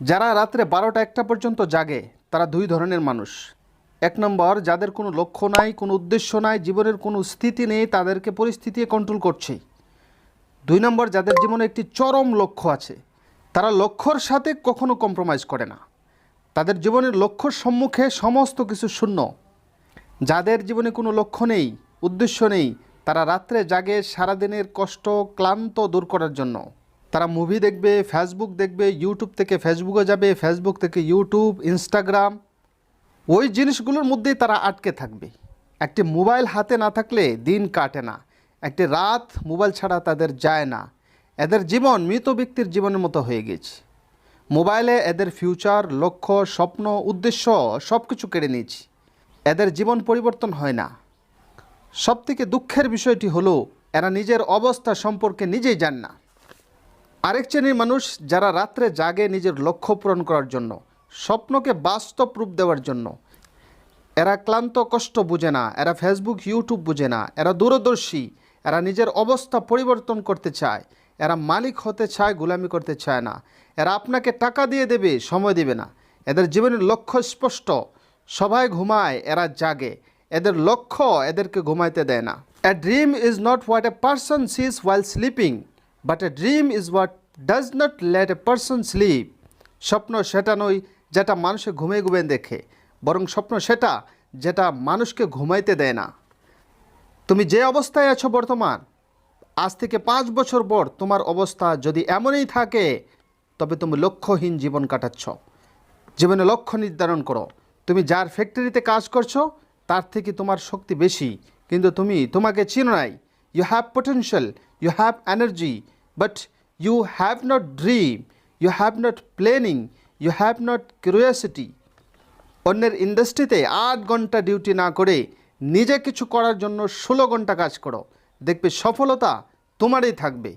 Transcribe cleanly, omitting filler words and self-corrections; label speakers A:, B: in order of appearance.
A: যারা রাত্রে 12টা-1টা পর্যন্ত জাগে তারা দুই ধরনের মানুষ। এক নম্বর, যাদের কোনো লক্ষ্য নাই, কোনো উদ্দেশ্য নাই, জীবনের কোনো স্থিতি নেই, তাদেরকে পরিস্থিতি কন্ট্রোল করছে। দুই নম্বর, যাদের জীবনে একটি চরম লক্ষ্য আছে, তারা লক্ষ্যর সাথে কখনো কম্প্রোমাইজ করে না। তাদের জীবনের লক্ষ্যর সম্মুখে সমস্ত কিছু শূন্য। যাদের জীবনে কোনো লক্ষ্য নেই, উদ্দেশ্য নেই, তারা রাত্রে জাগে সারাদিনের কষ্ট ক্লান্ত দূর করার জন্য। তারা মুভি দেখবে, ফেসবুক দেখবে, ইউটিউব থেকে ফেসবুকে যাবে, ফেসবুক থেকে ইউটিউব, ইনস্টাগ্রাম, ওই জিনিসগুলোর মধ্যেই তারা আটকে থাকবে। একটি মোবাইল হাতে না থাকলে দিন কাটে না, একটি রাত মোবাইল ছাড়া তাদের যায় না। এদের জীবন মৃত ব্যক্তির জীবনের মতো হয়ে গেছে। মোবাইলে এদের ফিউচার, লক্ষ্য, স্বপ্ন, উদ্দেশ্য সব কিছু কেড়ে নিয়েছি। এদের জীবন পরিবর্তন হয় না। সবথেকে দুঃখের বিষয়টি হলো এরা নিজের অবস্থা সম্পর্কে নিজেই জান না। আরেক শ্রেণীর মানুষ যারা রাত্রে জাগে নিজের লক্ষ্য পূরণ করার জন্য, স্বপ্নকে বাস্তব রূপ দেওয়ার জন্য। এরা ক্লান্ত কষ্ট বুঝে না, এরা ফেসবুক ইউটিউব বুঝে না, এরা দূরদর্শী, এরা নিজের অবস্থা পরিবর্তন করতে চায়, এরা মালিক হতে চায়, গোলামি করতে চায় না। এরা আপনাকে টাকা দিয়ে দেবে, সময় দেবে না। এদের জীবনের লক্ষ্য স্পষ্ট। সবাই ঘুমায়, এরা জাগে। এদের লক্ষ্য এদেরকে ঘুমাইতে দেয় না। A dream is not what a person sees while sleeping, but a dream is what does not let a person sleep. স্বপ্ন সেটা নয় যেটা মানুষে ঘুমিয়ে ঘুমিয়ে দেখে, বরং স্বপ্ন সেটা যেটা মানুষকে ঘুমাইতে দেয় না। তুমি যে অবস্থায় আছো বর্তমান, আজ থেকে 5 বছর পর তোমার অবস্থা যদি এমনই থাকে, তবে তুমি লক্ষ্যহীন জীবন কাটাচ্ছ। জীবনে লক্ষ্য নির্ধারণ করো। তুমি যার ফ্যাক্টরিতে কাজ করছো তার থেকে তোমার শক্তি বেশি, কিন্তু তুমি তোমাকে চিনো নাই। You have potential, you have energy, but you have not dream, you have not planning, you have not curiosity. অন্যের ইন্ডাস্ট্রিতে 8 ঘন্টা ডিউটি না করে নিজে কিছু করার জন্য 16 ঘন্টা কাজ করো। দেখবে সফলতা তোমারই থাকবে।